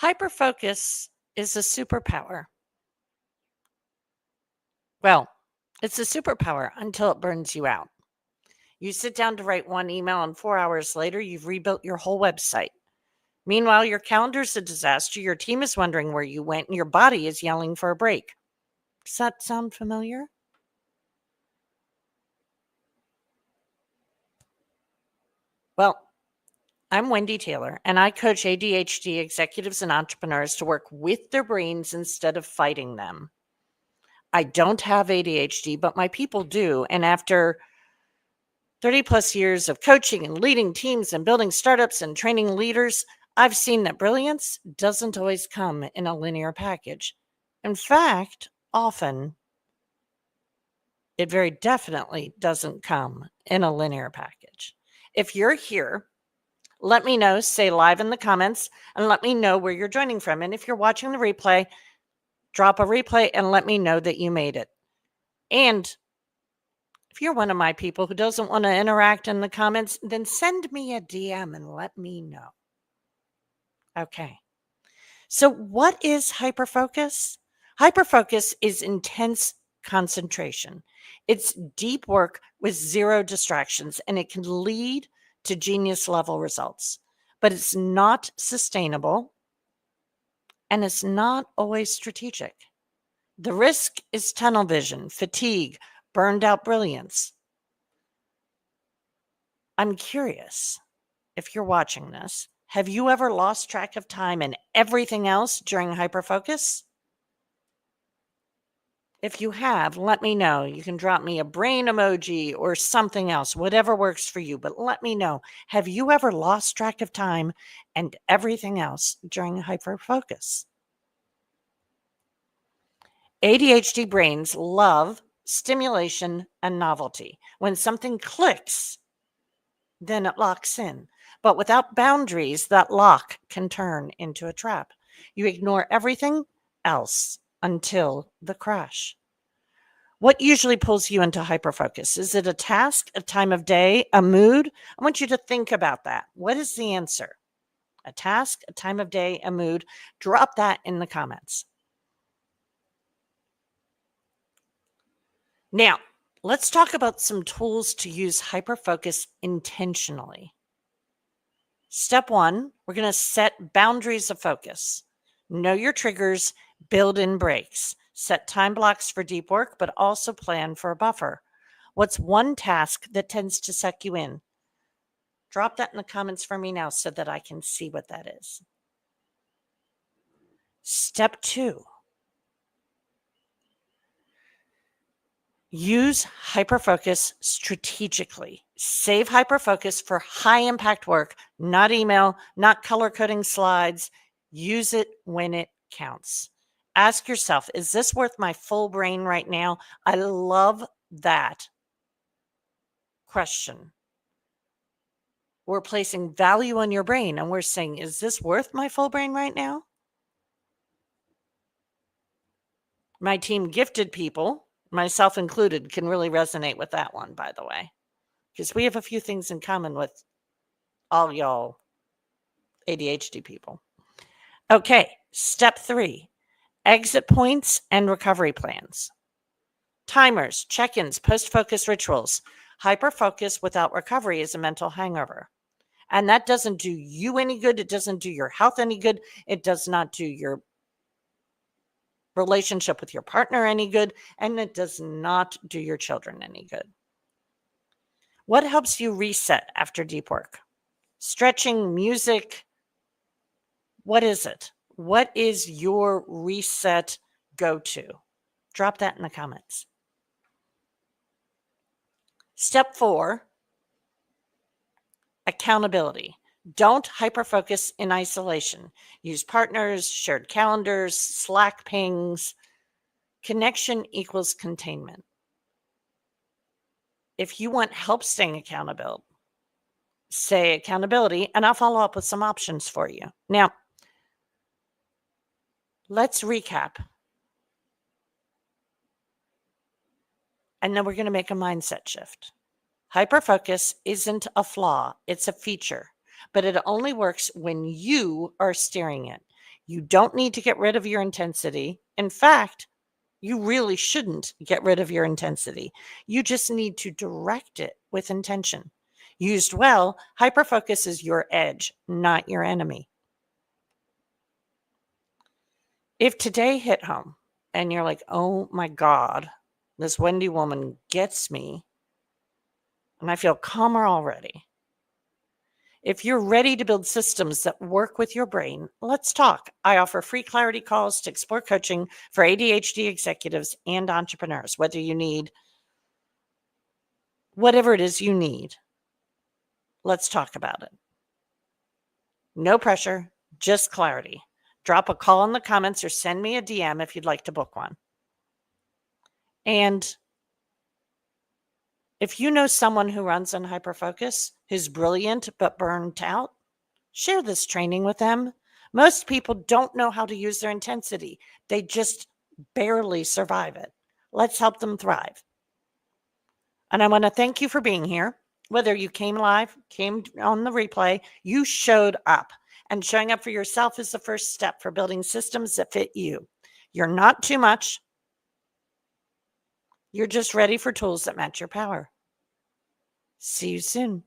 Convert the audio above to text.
Hyperfocus is a superpower. Well, it's a superpower until it burns you out. You sit down to write one email, and 4 hours later, you've rebuilt your whole website. Meanwhile, your calendar's a disaster, your team is wondering where you went, and your body is yelling for a break. Does that sound familiar? Well, I'm Wendy Taylor, and I coach ADHD executives and entrepreneurs to work with their brains instead of fighting them. I don't have ADHD, but my people do. And after 30 plus years of coaching and leading teams and building startups and training leaders, I've seen that brilliance doesn't always come in a linear package. In fact, often it very definitely doesn't come in a linear package. If you're here, let me know, say live in the comments, and let me know where you're joining from. And if you're watching the replay, drop a replay and let me know that you made it. And if you're one of my people who doesn't want to interact in the comments, then send me a DM and let me know. Okay. So what is hyperfocus? Hyperfocus is intense concentration. It's deep work with zero distractions, and it can lead to genius level results. But it's not sustainable, and it's not always strategic. The risk is tunnel vision, fatigue, burned out brilliance. I'm curious, if you're watching this, have you ever lost track of time and everything else during hyperfocus? If you have, let me know. You can drop me a brain emoji or something else, whatever works for you, but let me know. Have you ever lost track of time and everything else during hyperfocus? ADHD brains love stimulation and novelty. When something clicks, then it locks in. But without boundaries, that lock can turn into a trap. You ignore everything else until the crash. What usually pulls you into hyperfocus? Is it a task, a time of day, a mood? I want you to think about that. What is the answer? A task, a time of day, a mood? Drop that in the comments. Now, let's talk about some tools to use hyperfocus intentionally. Step one, we're going to set boundaries of focus. Know your triggers, build in breaks. Set time blocks for deep work, but also plan for a buffer. What's one task that tends to suck you in? Drop that in the comments for me now so that I can see what that is. Step two, use hyperfocus strategically. Save hyperfocus for high impact work, not email, not color coding slides. Use it when it counts. Ask yourself, is this worth my full brain right now? I love that question. We're placing value on your brain and we're saying, is this worth my full brain right now? My team, gifted people, myself included, can really resonate with that one, by the way, because we have a few things in common with all y'all ADHD people. Okay, step three, exit points and recovery plans. Timers, check-ins, post-focus rituals. Hyperfocus without recovery is a mental hangover. And that doesn't do you any good. It doesn't do your health any good. It does not do your relationship with your partner any good. And it does not do your children any good. What helps you reset after deep work? Stretching, music. What is it? What is your reset go-to? Drop that in the comments. Step four, accountability. Don't hyperfocus in isolation. Use partners, shared calendars, Slack pings. Connection equals containment. If you want help staying accountable, say accountability, and I'll follow up with some options for you. Now, let's recap. And then we're going to make a mindset shift. Hyperfocus isn't a flaw, it's a feature, but it only works when you are steering it. You don't need to get rid of your intensity. In fact, you really shouldn't get rid of your intensity. You just need to direct it with intention. Used well, hyperfocus is your edge, not your enemy. If today hit home and you're like, oh my God, this Wendy woman gets me, and I feel calmer already. If you're ready to build systems that work with your brain, let's talk. I offer free clarity calls to explore coaching for ADHD executives and entrepreneurs, whether you need whatever it is you need. Let's talk about it. No pressure, just clarity. Drop a call in the comments or send me a DM if you'd like to book one. And if you know someone who runs on Hyperfocus who's brilliant but burned out, share this training with them. Most people don't know how to use their intensity. They just barely survive it. Let's help them thrive. And I want to thank you for being here. Whether you came live, came on the replay, you showed up. And showing up for yourself is the first step for building systems that fit you. You're not too much. You're just ready for tools that match your power. See you soon.